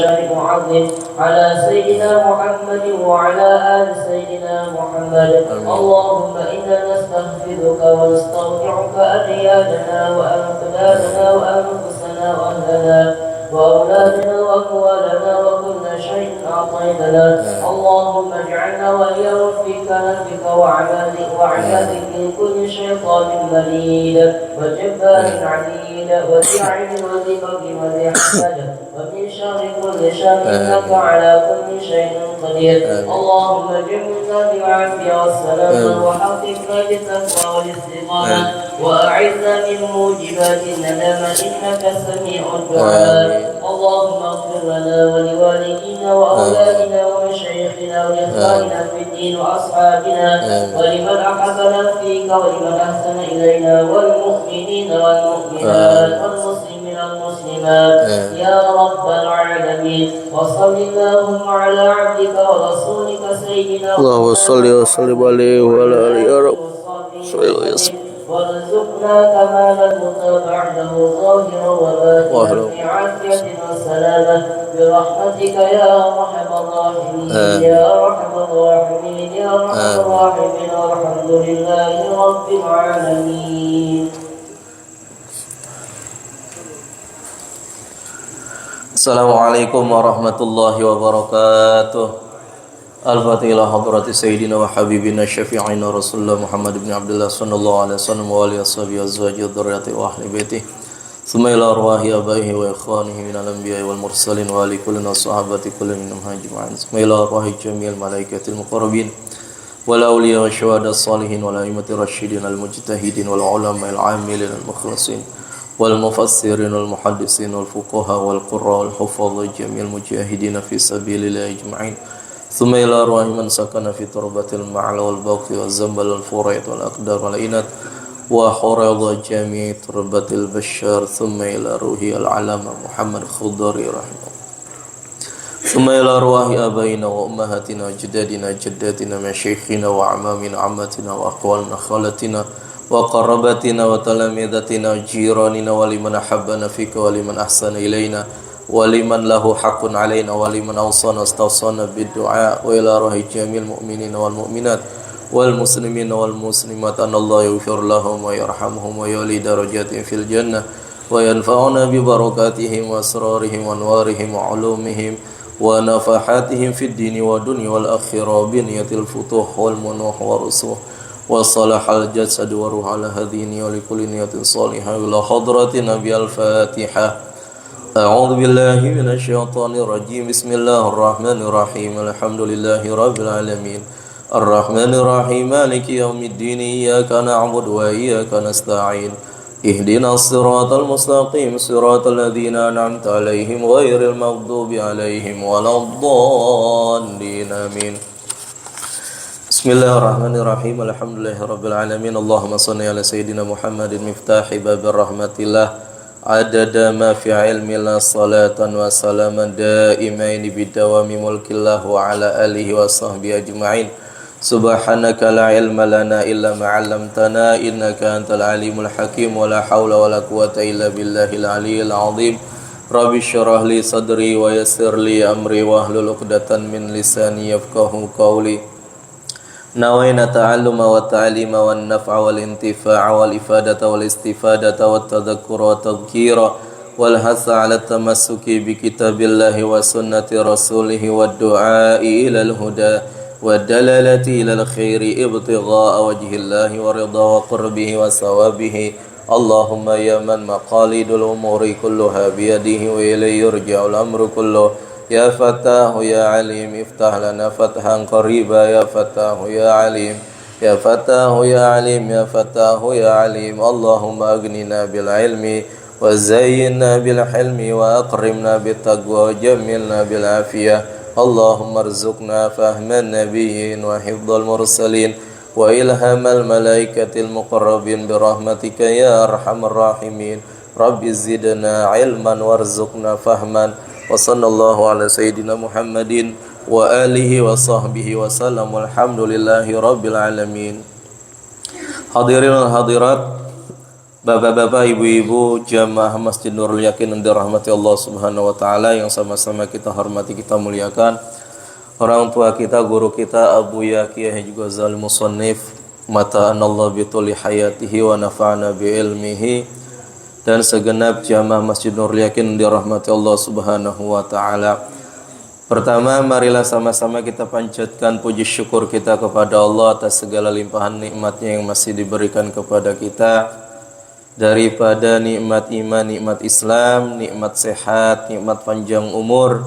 المعظم على سيدنا محمد وعلى آل سيدنا محمد. اللهم إنا نستغفرك ونستودعك أريادنا وأقدارنا وأنفسنا وأهلنا وأولادنا وأموالنا وكل شيء أعطيتنا. اللهم اجعلنا وإياهم في كنفك وعبادك من كل شيطان مريد وجبار عنيد وذي عين وذي فضل وذي حسد ومن شر كل شر إنك على كل شيء قدير. اللهم جمعنا بالعافية والسلامة وحققنا بالتقوى والاستقامة وأعذنا من موجبات الندامة إنك سميع الدعاء. اللهم اغفر لنا ولوالدينا وأولادنا ومشايخنا وإخواننا في الدين وأصحابنا ولمن أحسن فيك ولمن أحسن إلينا والمؤمنين والمؤمنات والمسلمين والمسلمات يا رب العالمين. وصل اللهم على عبدك ورسولك سيدنا اللهم صل وسلم عليه وعلى آله يا رب. وارزقنا كمال المتى بعده ظاهرا وباطنا في عافية وسلامة برحمتك يا أرحم الراحمين يا أرحم الراحمين يا أرحم الراحمين. والحمد لله رب العالمين. Assalamualaikum warahmatullahi wabarakatuh. Al-Fatihah ila hadrati Sayyidina wa Habibina Syafi'ina Rasulullah Muhammad ibn Abdullah sallallahu alaihi wasallam wa alihi washabihi azwaji wa dzurriyyati wa ahli baiti. Tsumma ila arwahi abaihi wa ikhwanihi minal anbiya'i wal mursalin wa ali kullin sahabati kullin minhum ajma'in. Tsumma ila arwahi jami'il malaikatil muqarrabin wal awliya wa syuhada salihin wal a'immati rasyidin al mujtahidin wal ulama'il 'amilin al mukhlasin wal mufassirin wal muhaddisin wal fuqaha wal qurra wal hufadh jami'il mujahidin fi sabilillah ajma'in. ثم إلى أرواح من سكن في تربة المعلى والبوق والزنبل والفريط والأقدار والإنات وحرض جميع تربة البشر. ثم إلى روح العلامة محمد خضري رحمه الله. ثم إلى أرواح آبائنا وأمهاتنا وجدادنا جداتنا مشايخنا وأعمامنا عماتنا وأخوالنا خالتنا وقرباتنا وتلامذتنا وجيراننا ولمن أحبنا فيك ولمن أحسن إلينا ولمن له حق علينا ولمن أوصانا استوصانا بالدعاء وإلى روح جميع المؤمنين والمؤمنات والمسلمين والمسلمات أن الله يغفر لهم ويرحمهم ويعلي درجاتهم في الجنة وينفعنا ببركاتهم وأسرارهم وأنوارهم وعلومهم ونفحاتهم في الدين والدنيا والآخرة بنية الفتوح والمنوح والرسوح وصلح الجسد وروح على هذه ولكل نية صالحة إلى حضرة نبي الفاتحة. أعوذ بالله من الشيطان الرجيم. بسم الله الرحمن الرحيم. الحمد لله رب العالمين الرحمن الرحيم مالك يوم الدين إياك نعبد وإياك نستعين اهدنا الصراط المستقيم صراط الذين أنعمت عليهم غير المغضوب عليهم ولا الضالين آمين. بسم الله الرحمن الرحيم الحمد لله رب العالمين. اللهم صل على سيدنا محمد مفتاح باب رحمة الله عدد ما في علم الله صلاة وسلاما دائمين بدوام ملك الله وعلى آله وصحبه أجمعين. سبحانك لا علم لنا إلا ما علمتنا إنك أنت العليم الحكيم ولا حول ولا قوة إلا بالله العلي العظيم. رب اشرح لي صدري ويسر لي أمري واحلل عقدة من لساني يفقهوا قولي. نوينا التعلم والتعليم والنفع والانتفاع والإفادة والاستفادة والتذكر والتذكير والحث على التمسك بكتاب الله وسنة رسوله والدعاء إلى الهدى والدلالة إلى الخير ابتغاء وجه الله ورضا وقربه وثوابه. اللهم يا من مقاليد الأمور كلها بيده وإليه يرجع الأمر كله. يا فتاه يا عليم افتح لنا فتحا قريبا. يا فتاه يا عليم يا فتاه يا عليم يا فتاه يا عليم. اللهم أغننا بالعلم وزينا بالحلم وأكرمنا بالتقوى وجملنا بالعافية. اللهم ارزقنا فهم النبيين وحفظ المرسلين وإلهام الملائكة المقربين برحمتك يا أرحم الراحمين. رب زدنا علما وارزقنا فهما. وصلى الله على سيدنا محمد وآله وصحبه وسلم والحمد لله رب العالمين. Hadirin dan hadirat Bapak-bapak, ibu-ibu, jamaah Masjid Nurul Yakin yang dirahmati Allah Subhanahu wa taala, yang sama-sama kita hormati, kita muliakan. Orang tua kita, guru kita Abu Yaqi juga Zal Musannif, mata'anallahu bi tuli hayatihi wa nafa'ana bi ilmihi, dan segenap jamaah Masjid Nurul Yakin yang dirahmati Allah Subhanahu wa taala. Pertama, marilah sama-sama kita panjatkan puji syukur kita kepada Allah atas segala limpahan nikmatnya yang masih diberikan kepada kita, daripada nikmat iman, nikmat Islam, nikmat sehat, nikmat panjang umur,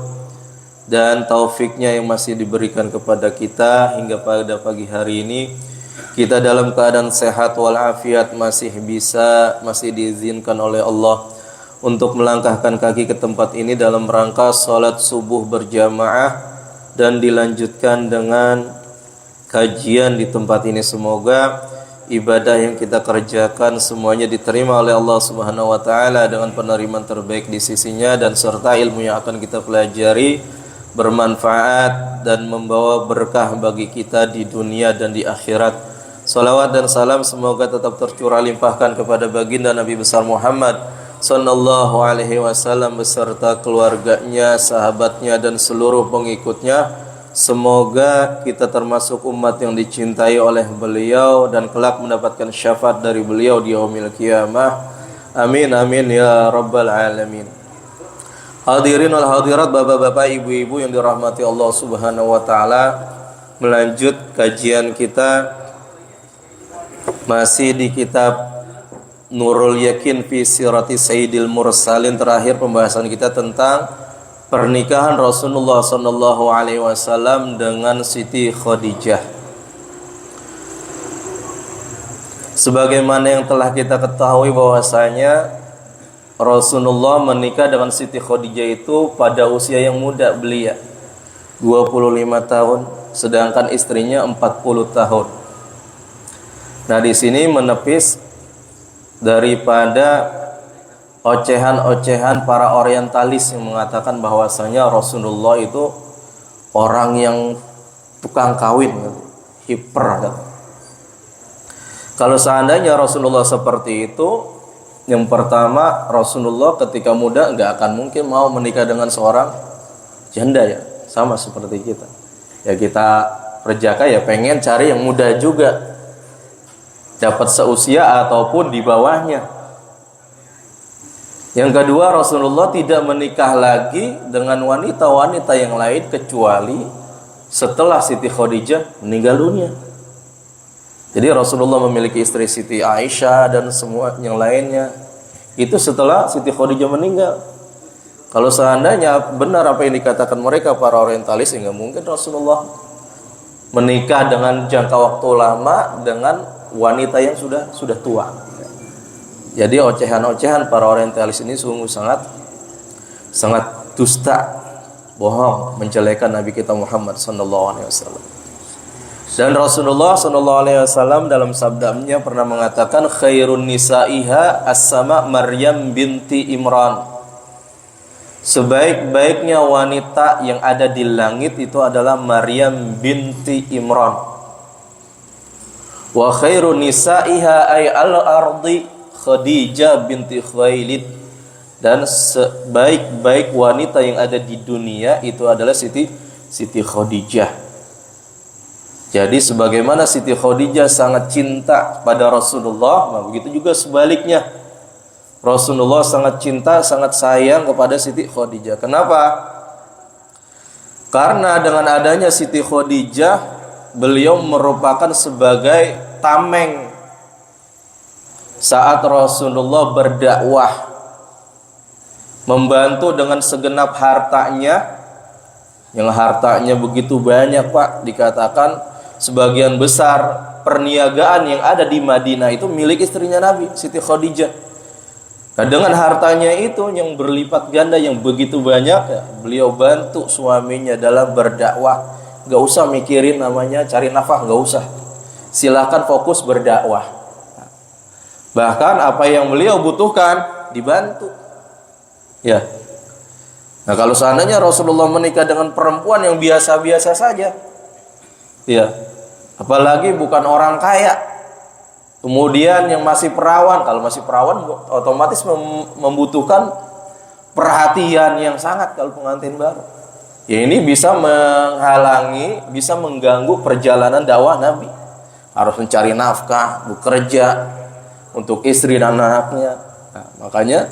dan taufiknya yang masih diberikan kepada kita hingga pada pagi hari ini kita dalam keadaan sehat walafiat, masih diizinkan oleh Allah untuk melangkahkan kaki ke tempat ini dalam rangka salat subuh berjamaah dan dilanjutkan dengan kajian di tempat ini. Semoga ibadah yang kita kerjakan semuanya diterima oleh Allah Subhanahu wa taala dengan penerimaan terbaik di sisinya, dan serta ilmu yang akan kita pelajari bermanfaat dan membawa berkah bagi kita di dunia dan di akhirat. Salawat dan salam semoga tetap tercurah limpahkan kepada baginda Nabi besar Muhammad sallallahu alaihi wasallam beserta keluarganya, sahabatnya, dan seluruh pengikutnya. Semoga kita termasuk umat yang dicintai oleh beliau dan kelak mendapatkan syafaat dari beliau di yaumil qiyamah. Amin amin ya rabbal alamin. Hadirin wal hadirat, bapak-bapak, ibu-ibu yang dirahmati Allah Subhanahu wa taala, melanjut kajian kita masih di kitab Nurul Yakin fi Sirati Sayyidil Mursalin. Terakhir pembahasan kita tentang pernikahan Rasulullah sallallahu alaihi wasallam dengan Siti Khadijah. Sebagaimana yang telah kita ketahui bahwasanya Rasulullah menikah dengan Siti Khadijah itu pada usia yang muda belia, 25 tahun, sedangkan istrinya 40 tahun. Nah, di sini menepis daripada ocehan-ocehan para orientalis yang mengatakan bahwasanya Rasulullah itu orang yang tukang kawin, hiper. Kalau seandainya Rasulullah seperti itu, yang pertama, Rasulullah ketika muda nggak akan mungkin mau menikah dengan seorang janda, ya, sama seperti kita. Ya, kita perjaka ya pengen cari yang muda juga, dapat seusia ataupun di bawahnya. Yang kedua, Rasulullah tidak menikah lagi dengan wanita-wanita yang lain kecuali setelah Siti Khadijah meninggal dunia. Jadi Rasulullah memiliki istri Siti Aisyah dan semua yang lainnya itu setelah Siti Khadijah meninggal. Kalau seandainya benar apa yang dikatakan mereka para orientalis, nggak mungkin Rasulullah menikah dengan jangka waktu lama dengan wanita yang sudah tua. Jadi ocehan-ocehan para orientalis ini sungguh sangat dusta, bohong, menjelekan Nabi kita Muhammad sallallahu alaihi wasallam. Dan Rasulullah sallallahu alaihi wasallam dalam sabdanya pernah mengatakan, khairun nisaiha as-sama Maryam binti Imran. Sebaik-baiknya wanita yang ada di langit itu adalah Maryam binti Imran. Wa khairun nisaiha ay al-ardi Khadijah binti Khuwailid, dan sebaik-baik wanita yang ada di dunia itu adalah Siti Khadijah. Jadi sebagaimana Siti Khadijah sangat cinta pada Rasulullah, nah begitu juga sebaliknya. Rasulullah sangat cinta, sangat sayang kepada Siti Khadijah. Kenapa? Karena dengan adanya Siti Khadijah, beliau merupakan sebagai tameng saat Rasulullah berdakwah, membantu dengan segenap hartanya, yang hartanya begitu banyak, Pak. Dikatakan sebagian besar perniagaan yang ada di Madinah itu milik istrinya Nabi, Siti Khadijah. Nah, dengan hartanya itu yang berlipat ganda, yang begitu banyak, ya, beliau bantu suaminya dalam berdakwah. Gak usah mikirin namanya cari nafkah, gak usah. Silakan fokus berdakwah. Bahkan apa yang beliau butuhkan dibantu. Ya. Nah, kalau seandainya Rasulullah menikah dengan perempuan yang biasa-biasa saja, ya, apalagi bukan orang kaya, Kemudian yang masih perawan, kalau masih perawan otomatis membutuhkan perhatian yang sangat kalau pengantin baru. Ya ini bisa menghalangi, bisa mengganggu perjalanan dakwah Nabi. Harus mencari nafkah, bekerja untuk istri dan anaknya. Nah, makanya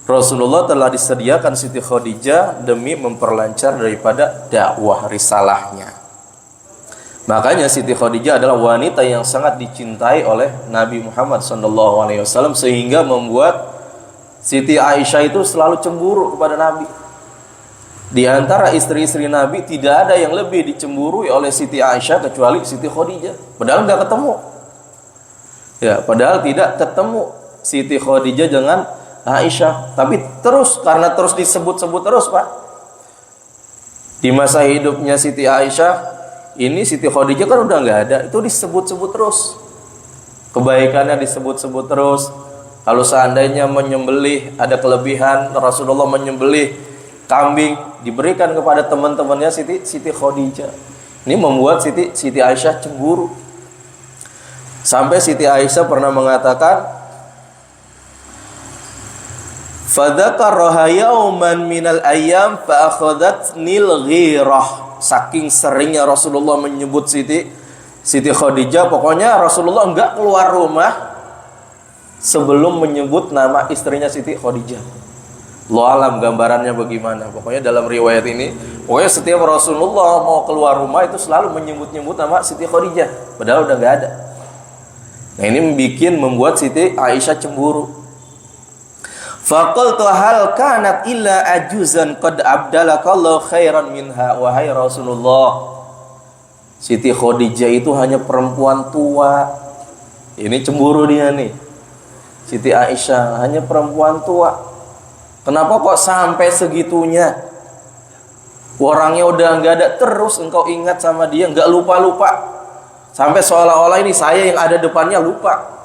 Rasulullah telah disediakan Siti Khadijah demi memperlancar daripada dakwah risalahnya. Makanya Siti Khadijah adalah wanita yang sangat dicintai oleh Nabi Muhammad SAW, sehingga membuat Siti Aisyah itu selalu cemburu kepada Nabi. Di antara istri-istri Nabi tidak ada yang lebih dicemburui oleh Siti Aisyah kecuali Siti Khadijah. Padahal nggak ketemu. Ya, padahal tidak ketemu Siti Khadijah dengan Aisyah, tapi karena terus disebut-sebut terus, Pak. Di masa hidupnya Siti Aisyah, ini Siti Khadijah kan udah nggak ada, itu disebut-sebut terus. Kebaikannya disebut-sebut terus. Kalau seandainya menyembelih ada kelebihan, Rasulullah menyembelih kambing diberikan kepada teman-temannya Siti Khadijah. Ini membuat Siti Aisyah cemburu. Sampai Siti Aisyah pernah mengatakan, "Fadzakaraha yauman minal ayyam fa akhadhatnil ghirah." Saking seringnya Rasulullah menyebut Siti Khadijah, pokoknya Rasulullah enggak keluar rumah sebelum menyebut nama istrinya Siti Khadijah. Allahu alam gambarannya bagaimana. Pokoknya dalam riwayat ini, pokoknya setiap Rasulullah mau keluar rumah itu selalu menyebut-nyebut nama Siti Khadijah, padahal udah enggak ada. Nah, ini membuat Siti Aisyah cemburu. Faqultu hal kanat illa ajuzan qad abdalakallahu khairan minha. Wahai Rasulullah, Siti Khadijah itu hanya perempuan tua. Ini cemburu dia nih. Siti Aisyah hanya perempuan tua. Kenapa kok sampai segitunya? Orangnya udah nggak ada, terus engkau ingat sama dia, nggak lupa-lupa. Sampai seolah-olah ini saya yang ada depannya lupa.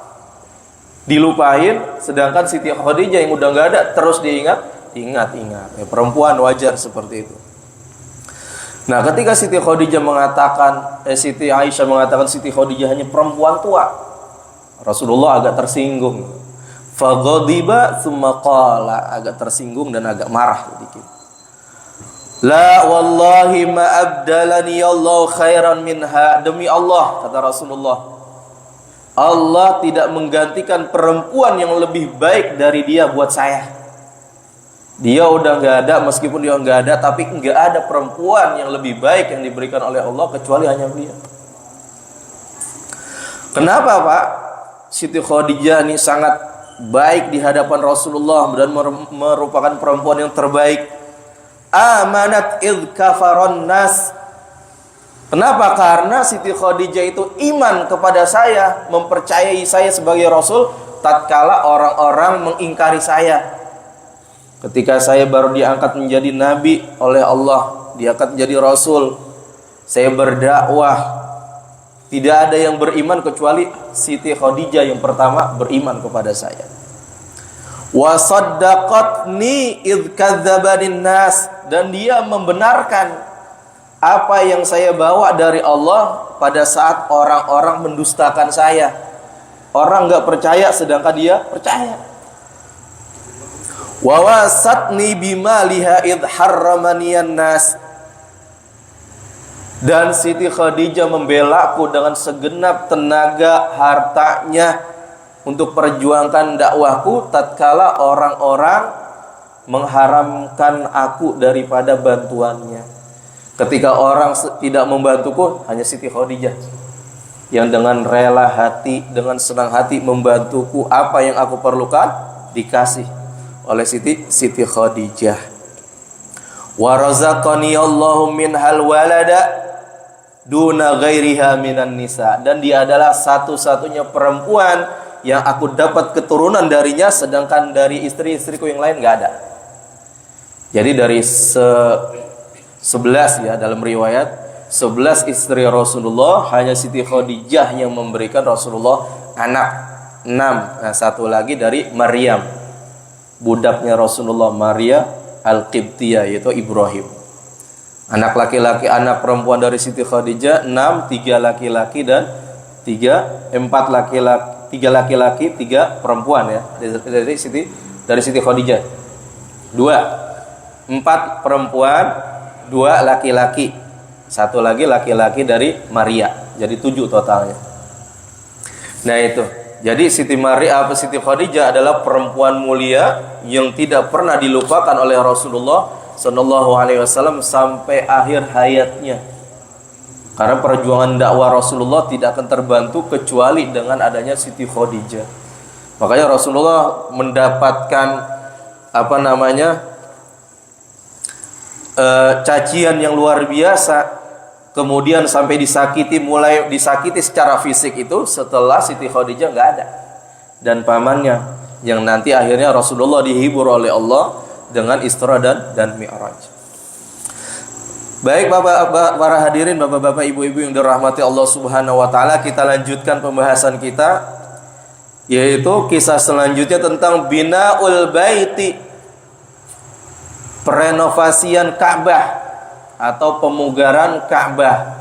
Dilupain, sedangkan Siti Khadijah yang udah nggak ada terus diingat. Ya, perempuan wajar seperti itu. Nah, ketika Siti Aisyah mengatakan Siti Khadijah hanya perempuan tua, Rasulullah agak tersinggung. Faghadiba tsumma qala, agak tersinggung dan agak marah sedikit. La wallahi ma abdalani Allah khairan minha. Demi Allah, kata Rasulullah, Allah tidak menggantikan perempuan yang lebih baik dari dia buat saya. Dia udah nggak ada, meskipun dia nggak ada, tapi nggak ada perempuan yang lebih baik yang diberikan oleh Allah kecuali hanya dia. Kenapa, Pak? Siti Khadijah ini sangat baik di hadapan Rasulullah dan merupakan perempuan yang terbaik. Amanat idh kafaron nas. Kenapa? Karena Siti Khadijah itu iman kepada saya, mempercayai saya sebagai Rasul tatkala orang-orang mengingkari saya. Ketika saya baru diangkat menjadi Nabi oleh Allah, diangkat menjadi Rasul, saya berdakwah, tidak ada yang beriman kecuali Siti Khadijah yang pertama beriman kepada saya. Wa saddaqatni idz kadzdzabanin nas, dan dia membenarkan apa yang saya bawa dari Allah pada saat orang-orang mendustakan saya. Orang nggak percaya sedangkan dia percaya. Wa wasatni bima liha id harramaniyan nas, dan Siti Khadijah membelaku dengan segenap tenaga hartanya untuk perjuangkan dakwahku tatkala orang-orang mengharamkan aku daripada bantuannya. Ketika orang tidak membantuku, hanya Siti Khadijah yang dengan rela hati, dengan senang hati membantuku. Apa yang aku perlukan dikasih oleh Siti Khadijah. Wa razaqani Allahu minhal walada duna ghairiha minan nisa, dan dia adalah satu-satunya perempuan yang aku dapat keturunan darinya, sedangkan dari istri-istriku yang lain nggak ada. Jadi dari 11 ya, dalam riwayat 11 istri Rasulullah, hanya Siti Khadijah yang memberikan Rasulullah anak 6. Nah, satu lagi dari Maryam, budaknya Rasulullah, Maria Al-Qibtiyah, yaitu Ibrahim. Anak laki-laki, anak perempuan dari Siti Khadijah 6, 3 laki-laki dan empat laki-laki, 3 laki-laki, 3 perempuan ya. Dari Siti Khadijah. 4 perempuan, 2 laki-laki. 1 lagi laki-laki dari Maria. Jadi 7 totalnya. Nah itu. Jadi Siti Khadijah adalah perempuan mulia yang tidak pernah dilupakan oleh Rasulullah Sallallahu Alaihi Wasallam sampai akhir hayatnya. Karena perjuangan dakwah Rasulullah tidak akan terbantu kecuali dengan adanya Siti Khadijah. Makanya Rasulullah mendapatkan cacian yang luar biasa. Kemudian sampai mulai disakiti secara fisik itu setelah Siti Khadijah nggak ada dan pamannya, yang nanti akhirnya Rasulullah dihibur oleh Allah dengan Isra dan Mi'raj. Baik para hadirin, bapak-bapak, ibu-ibu yang dirahmati Allah Subhanahu wa taala, kita lanjutkan pembahasan kita, yaitu kisah selanjutnya tentang binaul baiti, perenovasian Ka'bah atau pemugaran Ka'bah.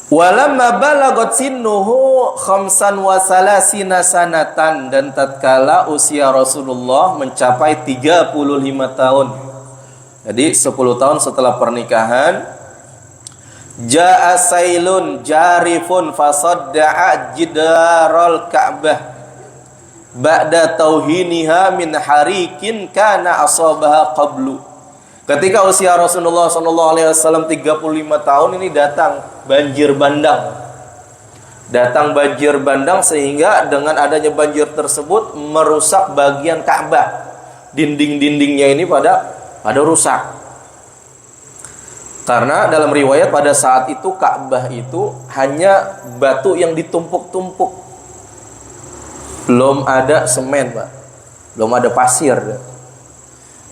Walamma balagot sinnuhu 35 sanatan, dan tatkala usia Rasulullah mencapai 35 tahun. Jadi 10 tahun setelah pernikahan, ja'a sailun jarifun fasadda'a jidaral Ka'bah ba'da tauhiniha min harikin kana asabaha qablu. Ketika usia Rasulullah SAW 35 tahun ini datang banjir bandang. Sehingga dengan adanya banjir tersebut merusak bagian Ka'bah. Dinding-dindingnya ini pada rusak. Karena dalam riwayat pada saat itu Ka'bah itu hanya batu yang ditumpuk-tumpuk. Belum ada semen, Pak. Belum ada pasir.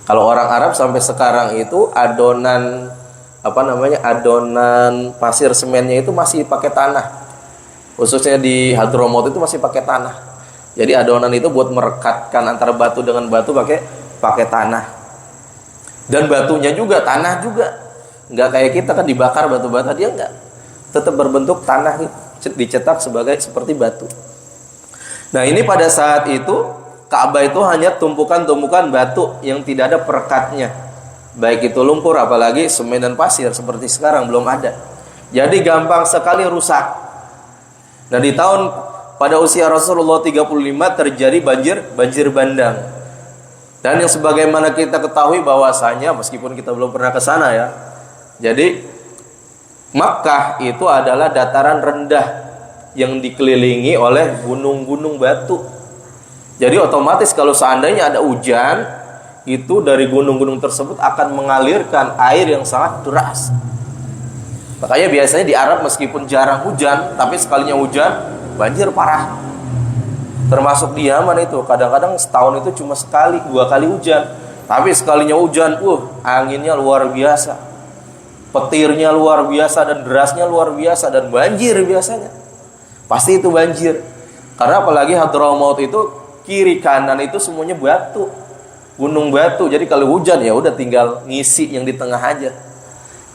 Kalau orang Arab sampai sekarang itu adonan pasir semennya itu masih pakai tanah. Khususnya di Hadramaut itu masih pakai tanah. Jadi adonan itu buat merekatkan antara batu dengan batu pakai tanah. Dan batunya juga tanah juga. Enggak kayak kita kan dibakar batu bata, dia enggak. Tetap berbentuk tanah, dicetak seperti batu. Nah, ini pada saat itu Ka'bah itu hanya tumpukan-tumpukan batu yang tidak ada perekatnya. Baik itu lumpur, apalagi semen dan pasir seperti sekarang belum ada. Jadi gampang sekali rusak. Nah, pada usia Rasulullah 35 terjadi banjir bandang. Dan yang sebagaimana kita ketahui bahwasanya, meskipun kita belum pernah ke sana ya. Jadi Makkah itu adalah dataran rendah yang dikelilingi oleh gunung-gunung batu. Jadi otomatis kalau seandainya ada hujan, itu dari gunung-gunung tersebut akan mengalirkan air yang sangat deras. Makanya biasanya di Arab meskipun jarang hujan, tapi sekalinya hujan, banjir parah. Termasuk di Yaman itu, kadang-kadang setahun itu cuma sekali, 2 kali hujan. Tapi sekalinya hujan, anginnya luar biasa. Petirnya luar biasa dan derasnya luar biasa dan banjir biasanya. Pasti itu banjir. Karena apalagi Hadramaut itu kiri kanan itu semuanya batu, gunung batu. Jadi kalau hujan ya udah tinggal ngisi yang di tengah aja.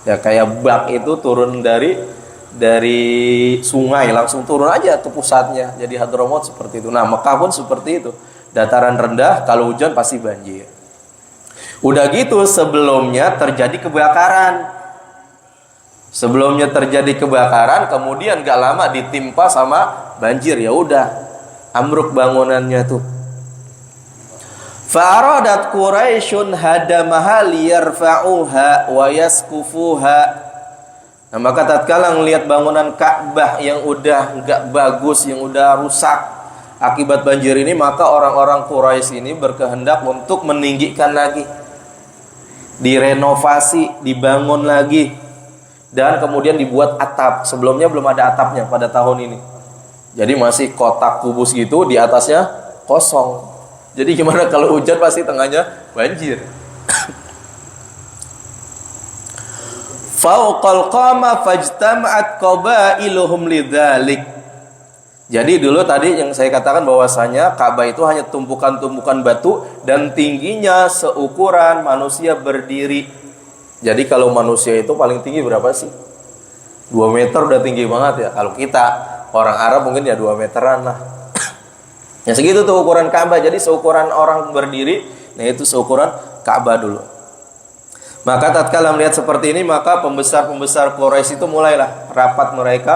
Ya kayak bak itu turun dari sungai langsung turun aja ke pusatnya. Jadi Hadramaut seperti itu. Nah, Mekah pun seperti itu. Dataran rendah, kalau hujan pasti banjir. Udah gitu sebelumnya terjadi kebakaran. Kemudian gak lama ditimpa sama banjir, ya udah ambruk bangunannya tuh. Fa'aradat Quraisyun hadamaha liyarfa'uha wa yaskufuha. Nah, maka tatkala ngelihat bangunan Ka'bah yang udah enggak bagus, yang udah rusak akibat banjir ini, maka orang-orang Quraisy ini berkehendak untuk meninggikan lagi, direnovasi, dibangun lagi, dan kemudian dibuat atap. Sebelumnya belum ada atapnya pada tahun ini. Jadi masih kotak kubus gitu, di atasnya kosong. Jadi gimana kalau hujan pasti tengahnya banjir. Fauqal qama fajtama'at qabailuhum lidzalik. Jadi dulu tadi yang saya katakan bahwasanya Ka'bah itu hanya tumpukan-tumpukan batu dan tingginya seukuran manusia berdiri. Jadi kalau manusia itu paling tinggi berapa sih? 2 meter udah tinggi banget ya. Kalau kita orang Arab mungkin ya 2 meteran lah. Ya segitu tuh ukuran Ka'bah. Jadi seukuran orang berdiri, nah itu seukuran Ka'bah dulu. Maka tatkala melihat seperti ini, maka pembesar-pembesar Quraisy itu mulailah rapat mereka,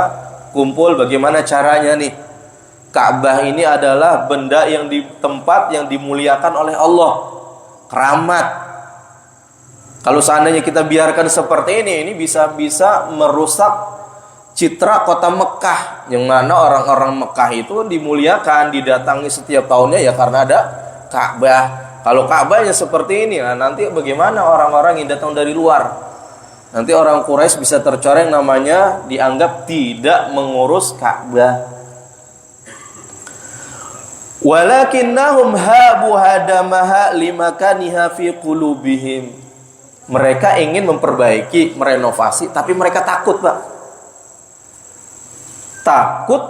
kumpul bagaimana caranya nih. Ka'bah ini adalah benda yang di tempat yang dimuliakan oleh Allah. Keramat. Kalau seandainya kita biarkan seperti ini bisa merusak citra kota Mekah, yang mana orang-orang Mekah itu dimuliakan, didatangi setiap tahunnya ya karena ada Ka'bah. Kalau Ka'bahnya seperti ini, nah nanti bagaimana orang-orang yang datang dari luar? Nanti orang Quraisy bisa tercoreng namanya, dianggap tidak mengurus Ka'bah. Walakinnahum habu hadamaha limakaniha fi qulubihim. Mereka ingin memperbaiki, merenovasi, tapi mereka takut, Pak. Takut,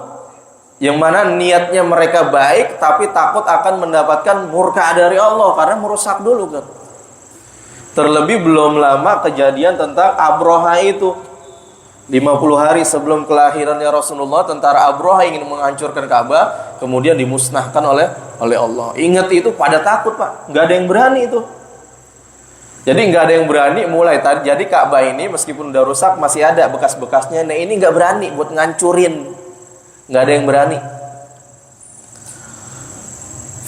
yang mana niatnya mereka baik, tapi takut akan mendapatkan murka dari Allah karena merusak dulu kan. Terlebih belum lama kejadian tentang Abroha itu. 50 hari sebelum kelahirannya Rasulullah, tentara Abroha ingin menghancurkan Ka'bah, kemudian dimusnahkan oleh Allah. Ingat itu, pada takut, Pak. Nggak ada yang berani itu. Jadi nggak ada yang berani mulai tadi. Jadi Ka'bah ini meskipun udah rusak masih ada bekas-bekasnya. Nah ini nggak berani buat ngancurin. Nggak ada yang berani.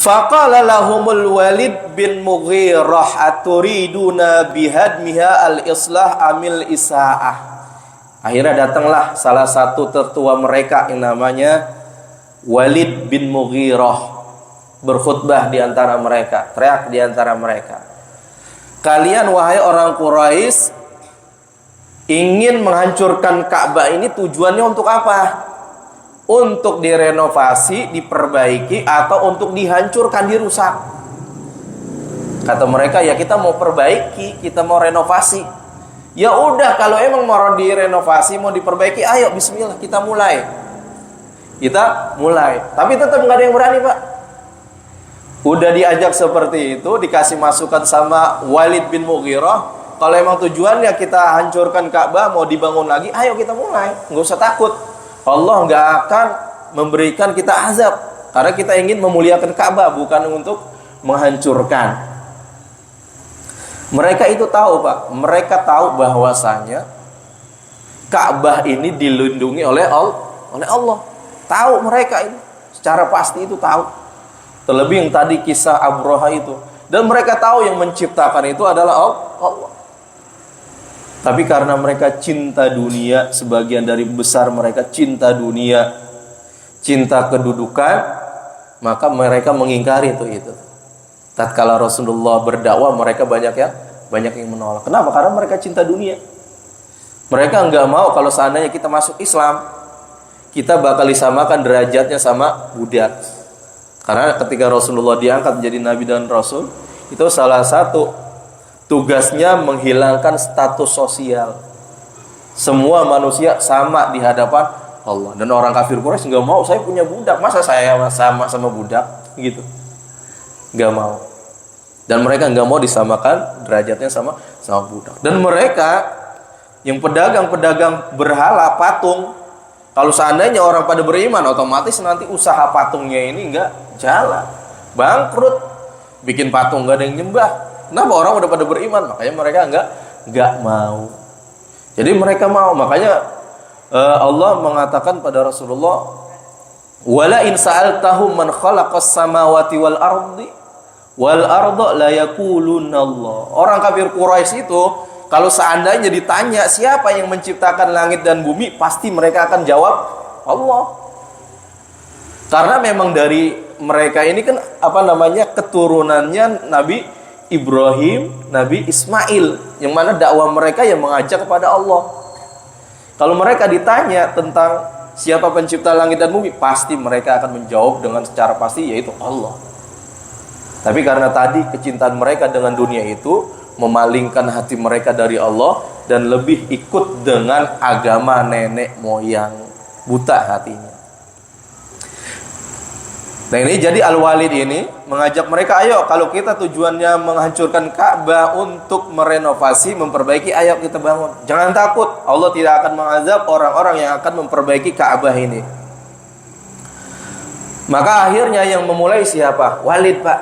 Faqala lahumul Walid bin Mughirah aturiduna bihadmiha al-islah amil isa'ah. Akhirnya datanglah salah satu tertua mereka yang namanya Walid bin Mughirah, berkhutbah di antara mereka, teriak di antara mereka. Kalian wahai orang Quraisy ingin menghancurkan Ka'bah ini tujuannya untuk apa? Untuk direnovasi, diperbaiki, atau untuk dihancurkan, dirusak? Kata mereka, ya kita mau perbaiki, kita mau renovasi. Ya udah, kalau emang mau direnovasi, mau diperbaiki, ayo bismillah kita mulai. Kita mulai. Tapi tetap nggak ada yang berani, Pak. Udah diajak seperti itu, dikasih masukan sama Walid bin Mughirah. Kalau emang tujuannya kita hancurkan Ka'bah, mau dibangun lagi, ayo kita mulai. Nggak usah takut. Allah nggak akan memberikan kita azab, karena kita ingin memuliakan Ka'bah, bukan untuk menghancurkan. Mereka itu tahu, Pak. Mereka tahu bahwasanya Ka'bah ini dilindungi oleh Allah. Tahu mereka ini, secara pasti itu tahu. Terlebih yang tadi kisah Abroha itu. Dan mereka tahu yang menciptakan itu adalah Allah. Tapi karena mereka cinta dunia, sebagian dari besar mereka cinta dunia, cinta kedudukan, maka mereka mengingkari itu. Tatkala Rasulullah berdakwah, mereka banyak yang menolak. Kenapa? Karena mereka cinta dunia. Mereka nggak mau kalau seandainya kita masuk Islam, kita bakal disamakan derajatnya sama budak. Karena ketika Rasulullah diangkat menjadi Nabi dan Rasul, itu salah satu tugasnya menghilangkan status sosial. Semua manusia sama di hadapan Allah. Dan orang kafir Quraisy nggak mau, saya punya budak, masa saya sama budak gitu. Nggak mau. Dan mereka nggak mau disamakan derajatnya sama budak. Dan mereka yang pedagang berhala, patung, kalau seandainya orang pada beriman, otomatis nanti usaha patungnya ini nggak jalan, bangkrut, bikin patung nggak ada yang nyembah. Kenapa? Orang udah pada beriman, makanya mereka nggak mau. Jadi mereka mau, makanya Allah mengatakan pada Rasulullah, wala in sa'altahum man khalaqas samawati wal ardi wal arda la yaquluna Allah. Orang kafir Quraisy itu kalau seandainya ditanya siapa yang menciptakan langit dan bumi, pasti mereka akan jawab Allah. Karena memang dari mereka ini kan keturunannya Nabi Ibrahim, Nabi Ismail, yang mana dakwah mereka yang mengajak kepada Allah. Kalau mereka ditanya tentang siapa pencipta langit dan bumi, pasti mereka akan menjawab dengan secara pasti, yaitu Allah. Tapi karena tadi kecintaan mereka dengan dunia itu memalingkan hati mereka dari Allah dan lebih ikut dengan agama nenek moyang, buta hatinya. Nah ini jadi Al-Walid ini mengajak mereka, ayo kalau kita tujuannya menghancurkan Ka'bah untuk merenovasi, memperbaiki, ayo kita bangun. Jangan takut, Allah tidak akan mengazab orang-orang yang akan memperbaiki Ka'bah ini. Maka akhirnya yang memulai siapa? Walid, Pak.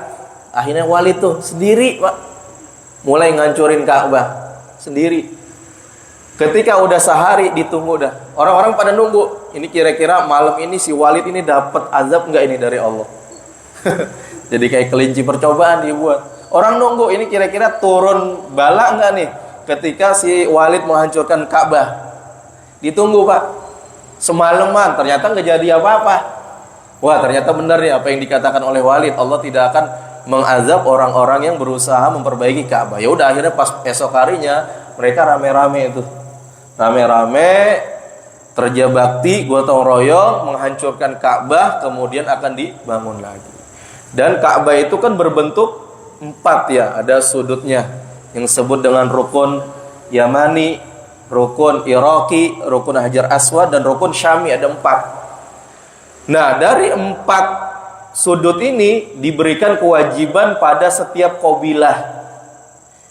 Akhirnya Walid tuh sendiri, Pak, mulai ngancurin Ka'bah sendiri. Ketika udah sehari ditunggu dah, orang-orang pada nunggu. Ini kira-kira malam ini si Walid ini dapat azab enggak ini dari Allah? Jadi kayak kelinci percobaan dibuat. Orang nunggu ini kira-kira turun bala enggak nih ketika si Walid menghancurkan Ka'bah. Ditunggu, Pak. Semalaman ternyata enggak jadi apa-apa. Wah, ternyata benar nih apa yang dikatakan oleh Walid. Allah tidak akan mengazab orang-orang yang berusaha memperbaiki Ka'bah. Ya udah, akhirnya pas esok harinya mereka rame-rame itu. Rame-rame kerja bakti, gotong royong menghancurkan Ka'bah, kemudian akan dibangun lagi. Dan Ka'bah itu kan berbentuk 4 ya, ada sudutnya yang disebut dengan rukun Yamani, rukun Iraqi, rukun Hajar Aswad, dan rukun Syami, ada 4. Nah, dari 4 sudut ini diberikan kewajiban pada setiap qabilah.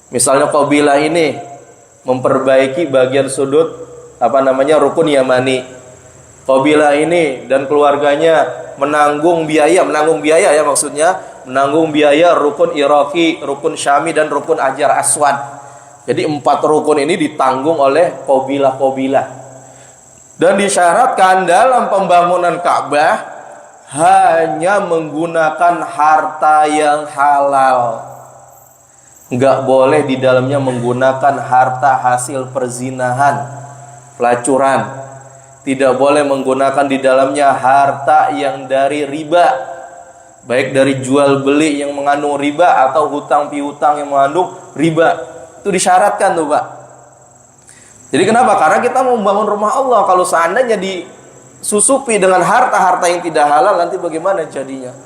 Misalnya qabilah ini memperbaiki bagian sudut rukun Yamani. Qabilah ini dan keluarganya menanggung biaya ya, maksudnya menanggung biaya rukun Iraqi, rukun Syami, dan rukun Hajar Aswad. Jadi 4 rukun ini ditanggung oleh qabilah-qabilah. Dan disyaratkan dalam pembangunan Ka'bah hanya menggunakan harta yang halal. Enggak boleh di dalamnya menggunakan harta hasil perzinahan, pelacuran. Tidak boleh menggunakan di dalamnya harta yang dari riba, baik dari jual beli yang mengandung riba atau hutang piutang yang mengandung riba. Itu disyaratkan tuh, Pak. Jadi kenapa? Karena kita mau membangun rumah Allah. Kalau seandainya disusupi dengan harta-harta yang tidak halal, nanti bagaimana jadinya?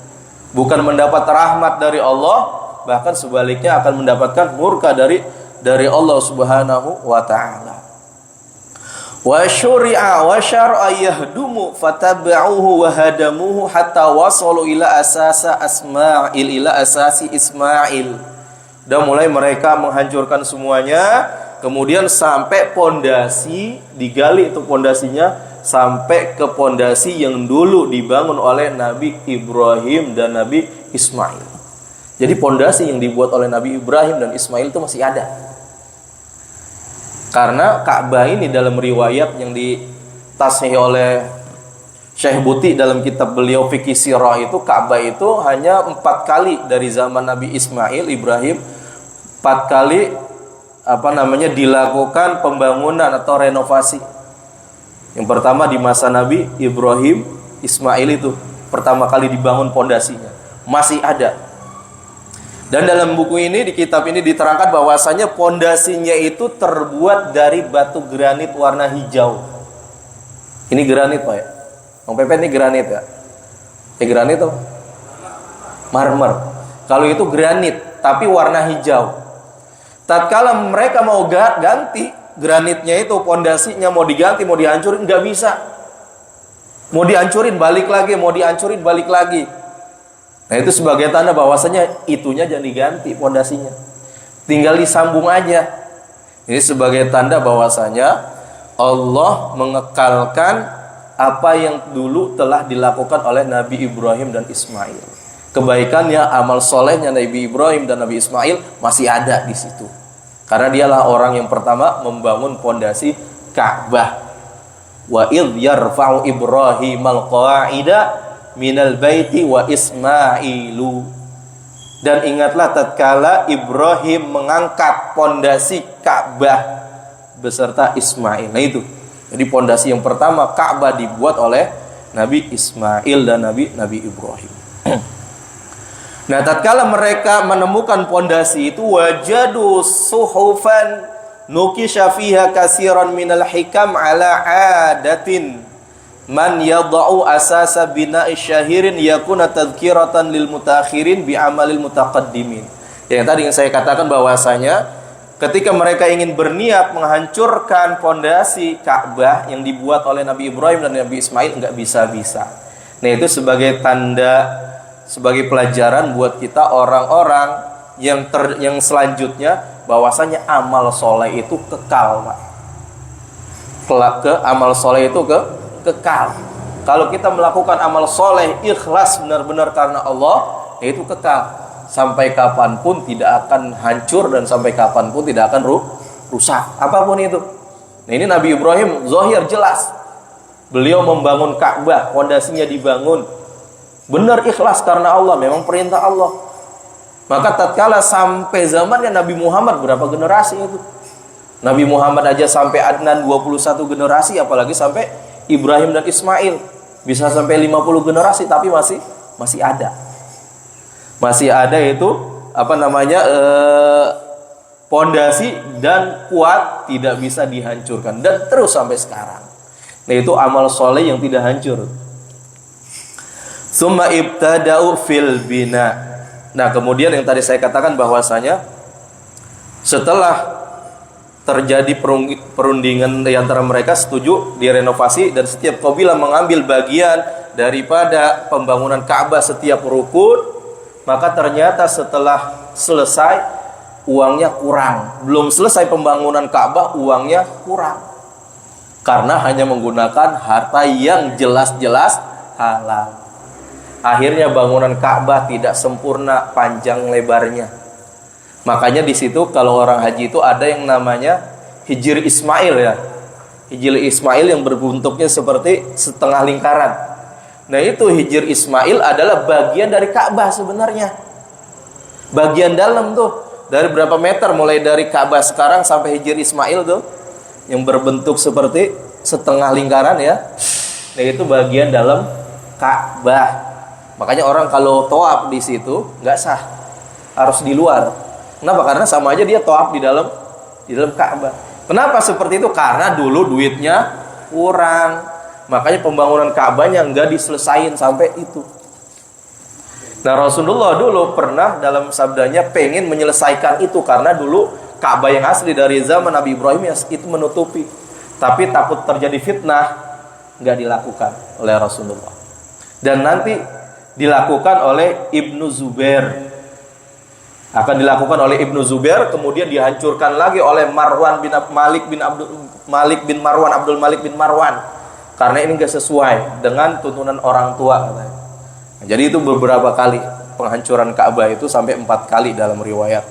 Bukan mendapat rahmat dari Allah, bahkan sebaliknya akan mendapatkan murka dari Allah Subhanahu wa taala. Wa syuri'a wa syar'a yahdumu fataba'uhu wa hadamuhu hatta wasalu ila asasi Ismail. Dan mulai mereka menghancurkan semuanya, kemudian sampai pondasi digali, itu pondasinya sampai ke pondasi yang dulu dibangun oleh Nabi Ibrahim dan Nabi Ismail. Jadi pondasi yang dibuat oleh Nabi Ibrahim dan Ismail itu masih ada. Karena Ka'bah ini dalam riwayat yang ditashih oleh Syekh Buti dalam kitab beliau Fiqih Sirah itu, Ka'bah itu hanya 4 kali dari zaman Nabi Ismail, Ibrahim, 4 kali dilakukan pembangunan atau renovasi. Yang pertama di masa Nabi Ibrahim, Ismail itu pertama kali dibangun pondasinya. Masih ada. Dan dalam buku ini, di kitab ini diterangkan bahwasanya pondasinya itu terbuat dari batu granit warna hijau. Ini granit, Pak ya? Bang Pepe, ini granit ya? Granit atau marmer? Kalau itu granit, tapi warna hijau. Tatkala mereka mau ganti granitnya itu, pondasinya mau diganti, mau dihancurin, nggak bisa. Mau dihancurin balik lagi, mau dihancurin balik lagi. Nah, itu sebagai tanda bahwasanya itunya jangan diganti pondasinya, tinggal disambung aja. Ini sebagai tanda bahwasanya Allah mengekalkan apa yang dulu telah dilakukan oleh Nabi Ibrahim dan Ismail. Kebaikannya, amal solehnya Nabi Ibrahim dan Nabi Ismail masih ada di situ. Karena dialah orang yang pertama membangun pondasi Ka'bah. Wa idh yarfa'u Ibrahimal qawa'ida minal baiti wa Ismailu. Dan ingatlah tatkala Ibrahim mengangkat pondasi Ka'bah beserta Ismail. Nah itu. Jadi pondasi yang pertama Ka'bah dibuat oleh Nabi Ismail dan Nabi Ibrahim. Nah, tatkala mereka menemukan pondasi itu, wajadu suhufan nukisha fiha katsiran minal hikam ala adatin man yadau asasa bina'i syahirin yakuna tadhkiratan lil mutakhirin bi amalil mutaqaddimin. Yang tadi yang saya katakan bahwasanya ketika mereka ingin berniat menghancurkan pondasi Ka'bah yang dibuat oleh Nabi Ibrahim dan Nabi Ismail, enggak bisa-bisa. Nah, itu sebagai tanda sebagai pelajaran buat kita orang-orang yang selanjutnya, bahwasanya amal soleh itu kekal, Pak. Amal soleh itu kekal. Kalau kita melakukan amal soleh ikhlas benar-benar karena Allah, itu kekal sampai kapanpun, tidak akan hancur, dan sampai kapanpun tidak akan rusak apapun itu. Nah, ini Nabi Ibrahim zahir jelas, beliau membangun Ka'bah, fondasinya dibangun benar ikhlas karena Allah, memang perintah Allah. Maka tatkala sampai zamannya Nabi Muhammad, berapa generasi itu? Nabi Muhammad aja sampai Adnan 21 generasi, apalagi sampai Ibrahim dan Ismail, bisa sampai 50 generasi, tapi masih ada. Masih ada itu pondasi dan kuat, tidak bisa dihancurkan, dan terus sampai sekarang. Nah, itu amal soleh yang tidak hancur. Summa ibtada'u fil bina. Nah, kemudian yang tadi saya katakan bahwasanya setelah terjadi perundingan di antara mereka, setuju direnovasi, dan setiap kabilah mengambil bagian daripada pembangunan Ka'bah setiap rukun. Maka ternyata setelah selesai uangnya kurang. Belum selesai pembangunan Ka'bah, uangnya kurang. Karena hanya menggunakan harta yang jelas-jelas halal. Akhirnya bangunan Ka'bah tidak sempurna panjang lebarnya. Makanya di situ kalau orang haji itu ada yang namanya Hijr Ismail ya. Hijr Ismail yang berbentuknya seperti setengah lingkaran. Nah, itu Hijr Ismail adalah bagian dari Ka'bah sebenarnya. Bagian dalam tuh, dari berapa meter mulai dari Ka'bah sekarang sampai Hijr Ismail tuh, yang berbentuk seperti setengah lingkaran ya. Nah, itu bagian dalam Ka'bah. Makanya orang kalau tawaf di situ nggak sah, harus di luar. Kenapa? Karena sama aja dia tawaf di dalam Ka'bah. Kenapa seperti itu? Karena dulu duitnya kurang. Makanya pembangunan Ka'bahnya nggak diselesain sampai itu. Nah, Rasulullah dulu pernah dalam sabdanya pengen menyelesaikan itu, karena dulu Ka'bah yang asli dari zaman Nabi Ibrahim itu menutupi. Tapi takut terjadi fitnah, nggak dilakukan oleh Rasulullah. Dan nanti dilakukan oleh Ibnu Zubair. Akan dilakukan oleh Ibnu Zubair, kemudian dihancurkan lagi oleh Malik bin Marwan. Karena ini nggak sesuai dengan tuntunan orang tua katanya. Nah, jadi itu beberapa kali penghancuran Ka'bah itu, sampai 4 kali dalam riwayat.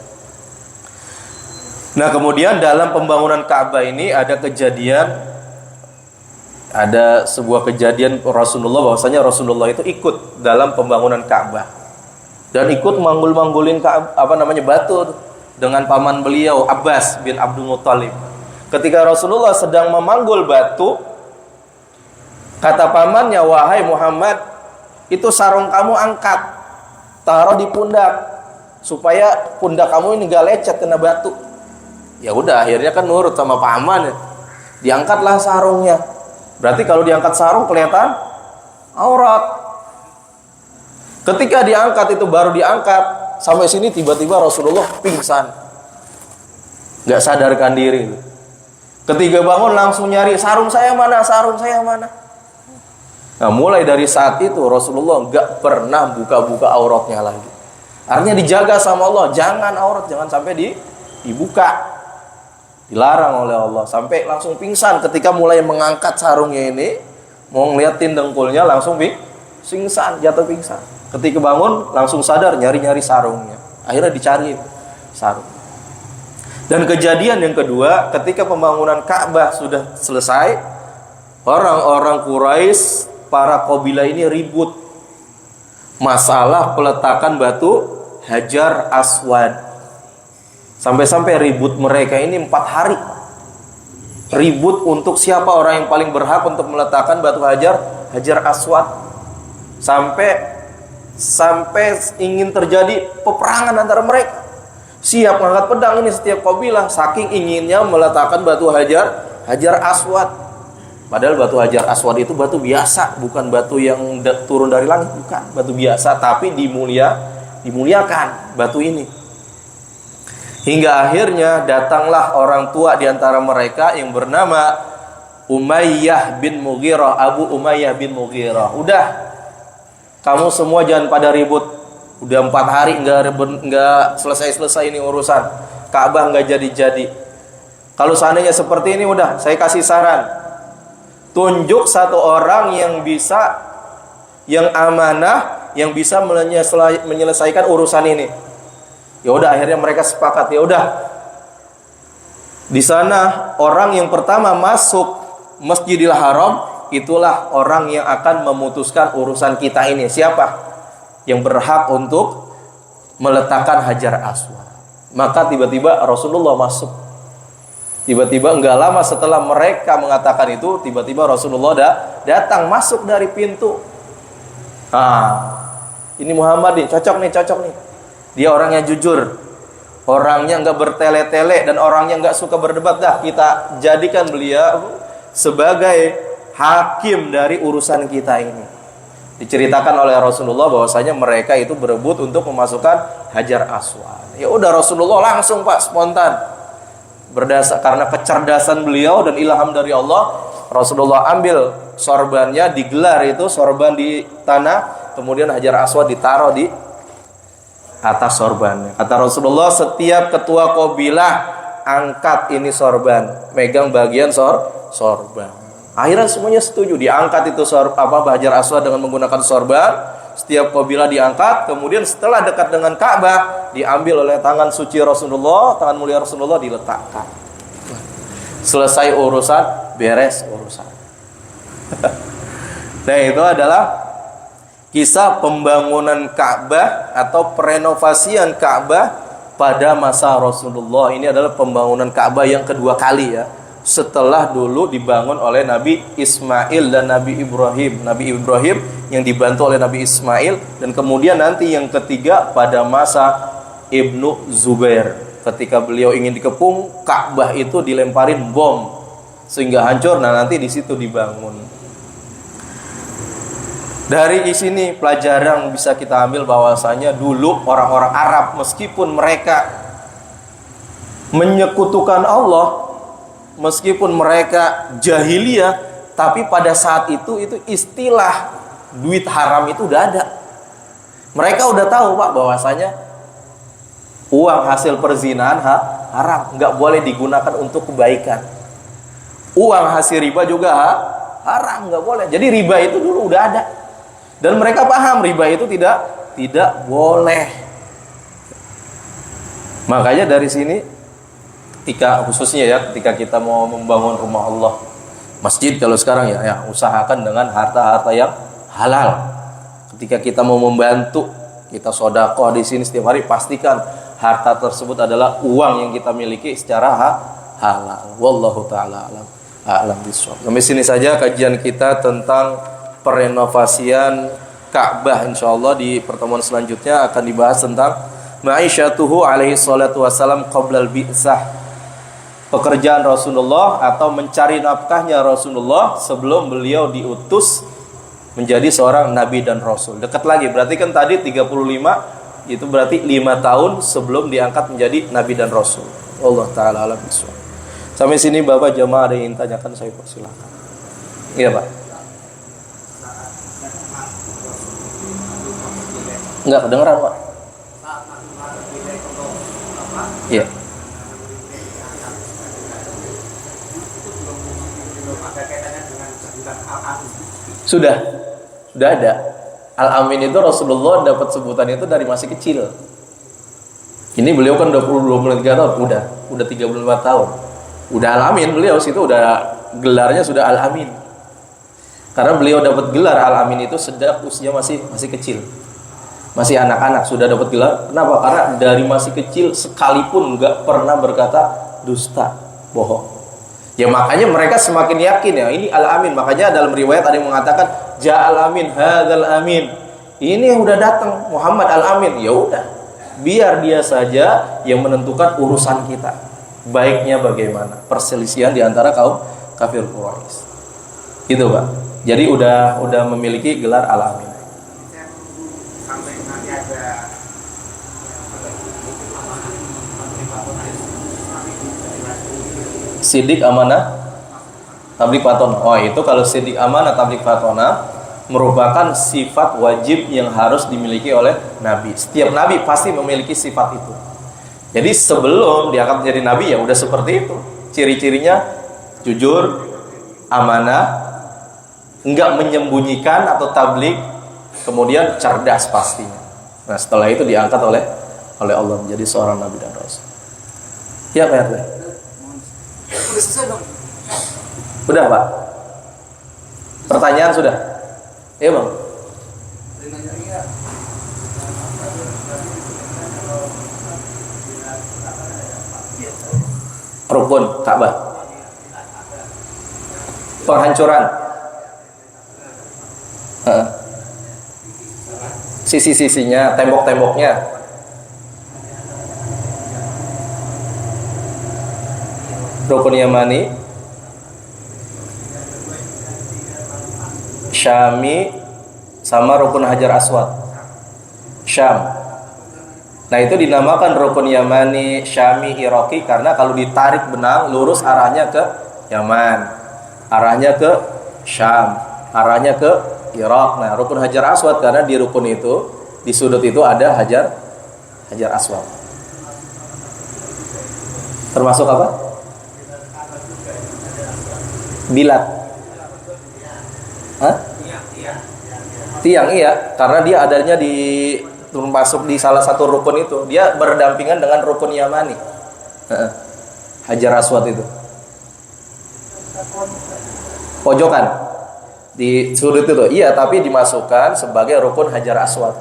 Nah, kemudian dalam pembangunan Ka'bah ini ada sebuah kejadian Rasulullah, bahwasanya Rasulullah itu ikut dalam pembangunan Ka'bah dan ikut manggul-manggulin batu dengan paman beliau Abbas bin Abdul Muttalib. Ketika Rasulullah sedang memanggul batu, kata pamannya, "Wahai Muhammad, itu sarung kamu angkat, taruh di pundak, supaya pundak kamu ini gak lecet kena batu." Ya udah, akhirnya kan nurut sama paman ya. Diangkatlah sarungnya. Berarti kalau diangkat sarung kelihatan aurat. Ketika diangkat itu, baru diangkat sampai sini, tiba-tiba Rasulullah pingsan, gak sadarkan diri. Ketika bangun langsung nyari, sarung saya mana, sarung saya mana. Nah, mulai dari saat itu Rasulullah nggak pernah buka-buka auratnya lagi. Artinya dijaga sama Allah, jangan aurat, jangan sampai dibuka. Dilarang oleh Allah, sampai langsung pingsan ketika mulai mengangkat sarungnya ini, mau ngeliatin dengkulnya langsung pingsan, jatuh pingsan. Ketika bangun langsung sadar, nyari-nyari sarungnya. Akhirnya dicari sarung. Dan kejadian yang kedua, ketika pembangunan Ka'bah sudah selesai, orang-orang Quraisy, para kabilah ini ribut masalah peletakan batu Hajar Aswad. Sampai-sampai ribut mereka ini 4 hari. Ribut untuk siapa orang yang paling berhak untuk meletakkan batu Hajar Aswad. Sampai ingin terjadi peperangan antara mereka. Siap mengangkat pedang ini setiap kabilah, saking inginnya meletakkan batu Hajar Aswad. Padahal batu Hajar Aswad itu batu biasa, bukan batu yang turun dari langit, bukan. Batu biasa, tapi dimuliakan batu ini. Hingga akhirnya datanglah orang tua di antara mereka yang bernama Umayyah bin Mughirah, Abu Umayyah bin Mughirah. Udah, kamu semua jangan pada ribut. Udah 4 hari nggak selesai ini urusan. Ka'bah nggak jadi-jadi. Kalau seandainya seperti ini, udah saya kasih saran. Tunjuk satu orang yang bisa, yang amanah, yang bisa menyelesaikan urusan ini. Ya udah, akhirnya mereka sepakat. Ya udah, di sana orang yang pertama masuk Masjidil Haram, itulah orang yang akan memutuskan urusan kita ini. Siapa yang berhak untuk meletakkan Hajar Aswad? Maka tiba-tiba Rasulullah masuk. Tiba-tiba enggak lama setelah mereka mengatakan itu, tiba-tiba Rasulullah datang masuk dari pintu. Ini Muhammad nih, cocok nih. Dia orangnya jujur, orangnya enggak bertele-tele, dan orangnya enggak suka berdebat. Dah, kita jadikan beliau sebagai hakim dari urusan kita ini. Diceritakan oleh Rasulullah bahwasanya mereka itu berebut untuk memasukkan Hajar Aswad. Ya udah, Rasulullah langsung Pak, spontan. Berdasar karena kecerdasan beliau dan ilham dari Allah, Rasulullah ambil sorbannya, digelar itu sorban di tanah, kemudian Hajar Aswad ditaruh di atas sorbannya. Kata Rasulullah, setiap ketua qabilah angkat ini sorban, megang bagian sorban. Akhirnya semuanya setuju, diangkat itu Hajar Aswad dengan menggunakan sorban. Setiap qabilah diangkat, kemudian setelah dekat dengan Ka'bah, diambil oleh tangan suci Rasulullah, tangan mulia Rasulullah, diletakkan. Selesai urusan, beres urusan. Nah, itu adalah kisah pembangunan Ka'bah atau perenovasian Ka'bah pada masa Rasulullah. Ini adalah pembangunan Ka'bah yang kedua kali ya, setelah dulu dibangun oleh Nabi Ismail dan Nabi Ibrahim. Nabi Ibrahim yang dibantu oleh Nabi Ismail, dan kemudian nanti yang ketiga pada masa Ibnu Zubair, ketika beliau ingin dikepung, Ka'bah itu dilemparin bom sehingga hancur. Nah, nanti di situ dibangun. Dari sini pelajaran bisa kita ambil bahwasanya dulu orang-orang Arab, meskipun mereka menyekutukan Allah, meskipun mereka jahiliyah, tapi pada saat itu istilah duit haram itu udah ada. Mereka udah tahu Pak bahwasanya uang hasil perzinahan haram, nggak boleh digunakan untuk kebaikan. Uang hasil riba juga haram, nggak boleh. Jadi riba itu dulu udah ada, dan mereka paham riba itu tidak boleh. Makanya dari sini, ketika kita mau membangun rumah Allah, masjid kalau sekarang ya usahakan dengan harta-harta yang halal. Ketika kita mau membantu, kita sedekah di sini setiap hari, pastikan harta tersebut adalah uang yang kita miliki secara halal. Wallahu taala a'lam bishawab. Sampai sini saja kajian kita tentang perenovasian Ka'bah. Insyaallah di pertemuan selanjutnya akan dibahas tentang ma'isyatuhu alaihi salatu wasalam qabla al-bi'tsah. Pekerjaan Rasulullah atau mencari nafkahnya Rasulullah sebelum beliau diutus menjadi seorang nabi dan rasul. Dekat lagi, berarti kan tadi 35, itu berarti 5 tahun sebelum diangkat menjadi nabi dan rasul. Allah taala alam bisawab. Sampai sini Bapak jamaah ada yang ingin tanyakan, saya persilakan. Iya Pak. Enggak kedengeran Pak. Iya. Sudah ada. Al-Amin itu Rasulullah dapat sebutan itu dari masih kecil. Ini beliau kan 23 tahun, udah 34 tahun. Udah Al-Amin beliau, situ udah gelarnya sudah Al-Amin. Karena beliau dapat gelar Al-Amin itu sejak usia masih kecil. Masih anak-anak sudah dapat gelar. Kenapa? Karena dari masih kecil sekalipun enggak pernah berkata dusta, bohong. Ya makanya mereka semakin yakin ya ini Al-Amin. Makanya dalam riwayat ada yang mengatakan Ja'al Amin, hadzal Amin. Ini udah datang Muhammad Al-Amin. Ya udah, biar dia saja yang menentukan urusan kita. Baiknya bagaimana? Perselisihan di antara kaum kafir Quraisy. Gitu, Pak. Jadi udah memiliki gelar Al-Amin. Sidik amanah tablik fatona. Oh itu kalau sidik amanah tablik fatona merupakan sifat wajib yang harus dimiliki oleh Nabi. Setiap Nabi pasti memiliki sifat itu. Jadi sebelum diangkat menjadi Nabi ya udah seperti itu. Ciri-cirinya jujur, amanah, enggak menyembunyikan atau tablik, kemudian cerdas pastinya. Nah setelah itu diangkat oleh Allah menjadi seorang Nabi dan Rasul. Ya Pak RT. Udah Pak? Pertanyaan sudah? Iya Bang. Rukun Ka'bah. Penghancuran. Sisi-sisinya, tembok-temboknya. Rukun Yamani, Syami, sama rukun Hajar Aswad. Syam. Nah itu dinamakan rukun Yamani, Syami, Iraqi karena kalau ditarik benang lurus arahnya ke Yaman, arahnya ke Syam, arahnya ke Irak. Nah rukun Hajar Aswad karena di rukun itu, di sudut itu ada Hajar Aswad. Termasuk apa? Bilat. Hah? Tiang, iya, karena dia adanya masuk di salah satu rukun itu. Dia berdampingan dengan rukun Yamani. Hajar Aswad itu. Pojokan di sudut itu. Iya, tapi dimasukkan sebagai rukun Hajar Aswad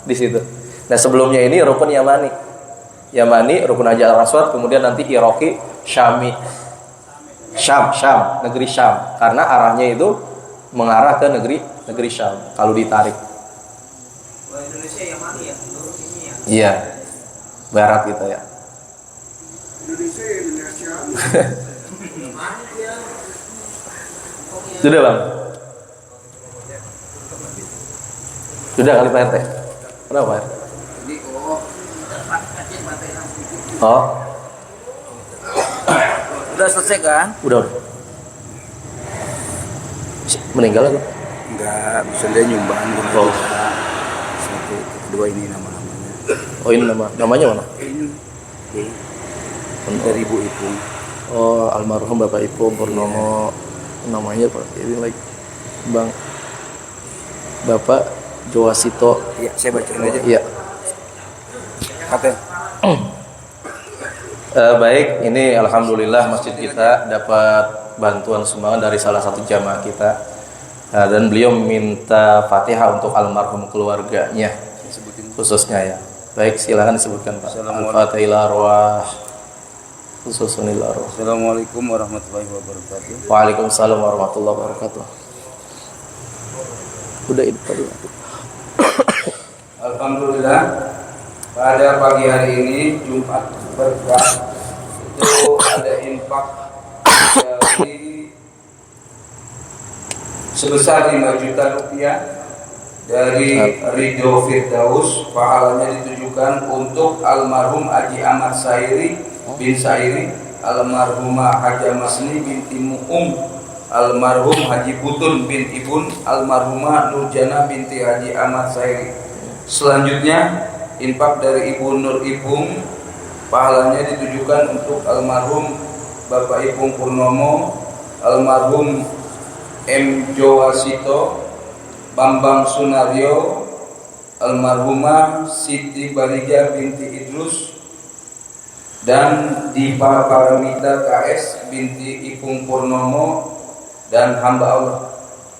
di situ. Nah, sebelumnya ini rukun Yamani. Yamani, rukun Hajar Aswad, kemudian nanti Iraqi, Syami. Syam, negeri Syam. Karena arahnya itu mengarah ke negeri Syam kalau ditarik. Indonesia yang mana ya? Iya. Barat gitu ya. Indonesia. Sudah Bang? Sudah kali Pak RT? Kenapa Pak RT? Oh. Udah selesai kan? Udah. Meninggal aku? Enggak, bisa dia nyumbang gitu. Oh. Satu, kedua ini nama-namanya. Oh ini namanya mana? Ini dari Ibu Ipung. Oh almarhum Bapak Ipung Purnomo. Namanya Pak ini like Bang Bapak Joasito. Iya, saya bacain aja. Iya. Kata. Baik, ini alhamdulillah masjid kita dapat bantuan sumbangan dari salah satu jamaah kita. Dan beliau minta Fatihah untuk almarhum keluarganya khususnya ya. Baik, silakan disebutkan Pak. Al-Fatihah arwah khususunil arwah. Assalamualaikum warahmatullahi wabarakatuh. Waalaikumsalam warahmatullahi wabarakatuh. Udah itu tadi. Alhamdulillah pada pagi hari ini Jumat berkah itu ada infak dari sebesar 5 juta rupiah dari Ridho Firdaus. Pahalanya ditujukan untuk almarhum Haji Ahmad Sairi bin Sairi, almarhumah Haji Masni binti Mu'um, almarhum Haji Putun bin Ibun, almarhumah Nurjana binti Haji Ahmad Sairi. Selanjutnya infak dari Ibu Nur Ipung, pahalanya ditujukan untuk almarhum Bapak Ipung Purnomo, almarhum M. Joasito, Bambang Sunario, almarhumah Siti Barija binti Idrus, dan Dipa Paramita KS binti Ipung Purnomo dan hamba Allah.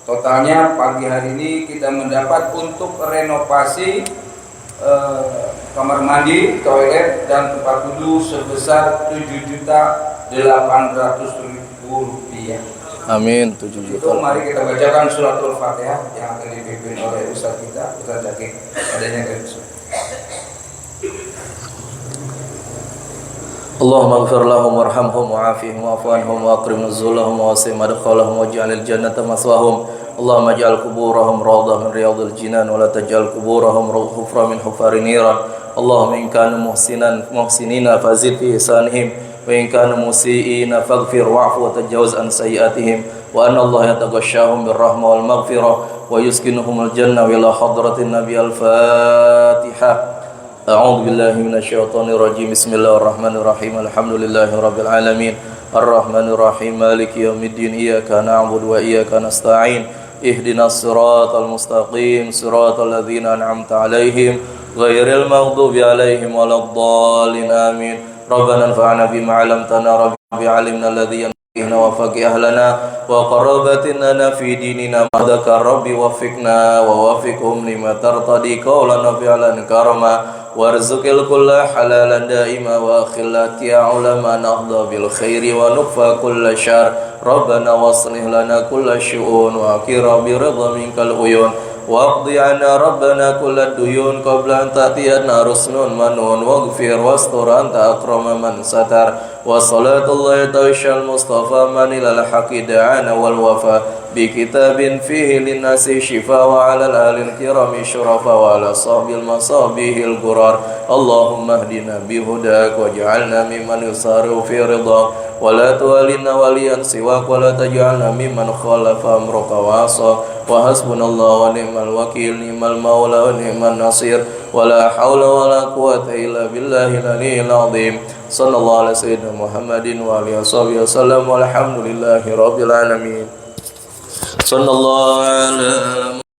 Totalnya pagi hari ini kita mendapat untuk renovasi kamar mandi, toilet, dan tempat duduk sebesar 7.800.000 rupiah. Amin. 7 Itu juta. mari kita bacakan suratul Fatihah yang akan dipimpin oleh Ustaz kita, Ustaz Zaki. Adanya ke Allahumma ighfir lahum warhamhum wa'afihim wa'fu anhum wa'akrim nuzulahum wa'asim madkhalahum waj'alil jannata maswahum. Allahumma ij'al quburahum rawdah min riyadil jinan wa la taj'al quburahum hufra min hufarin niran. Allahumma in kanu muhsinina fazid fi ihsanihim وإن كانوا مسيئين فاغفر واعف وتجاوز عن سيئاتهم وأن الله يتغشاهم بالرحمة والمغفرة ويسكنهم الجنة وإلى حضرة النبي الفاتحة. أعوذ بالله من الشيطان الرجيم. بسم الله الرحمن الرحيم. الحمد لله رب العالمين الرحمن الرحيم مالك يوم الدين إياك نعبد وإياك نستعين اهدنا الصراط المستقيم صراط الذين أنعمت عليهم غير المغضوب عليهم ولا الضالين آمين. ربنا انفعنا بما علمتنا ربي علمنا الذي ينفعنا وفقه أهلنا وقرابتنا في ديننا ما ذكر ربي وفقنا ووفقهم لما ترتضي قولا وفعلا كرما وارزق الكل حلالا دائما وأخلات يا علماء نهضى بالخير ونكفى كل شر ربنا واصلح لنا كل شؤون وأكرم برضا منك العيون واقضي عنا ربنا كل الديون قبل أن تأتينا رسل منون واغفر واستر أنت أكرم من ستر وصلاة الله تعيش المصطفى من إلى الحق دعانا والوفاء بكتاب فيه للناس شفاء وعلى الآل الكرام شرفاء وعلى صحب المصابيح الغرار اللهم اهدنا بهداك واجعلنا ممن يسارع في رضاك ولا تولنا وليا سواك ولا تجعلنا ممن خالف أمرك وعصاك وحسبنا الله ونعم الوكيل نعم المولى ونعم النصير ولا حول ولا قوة إلا بالله العلي العظيم صلى الله على سيدنا محمد وعلى آله وصحبه وسلم والحمد لله رب العالمين صلى الله على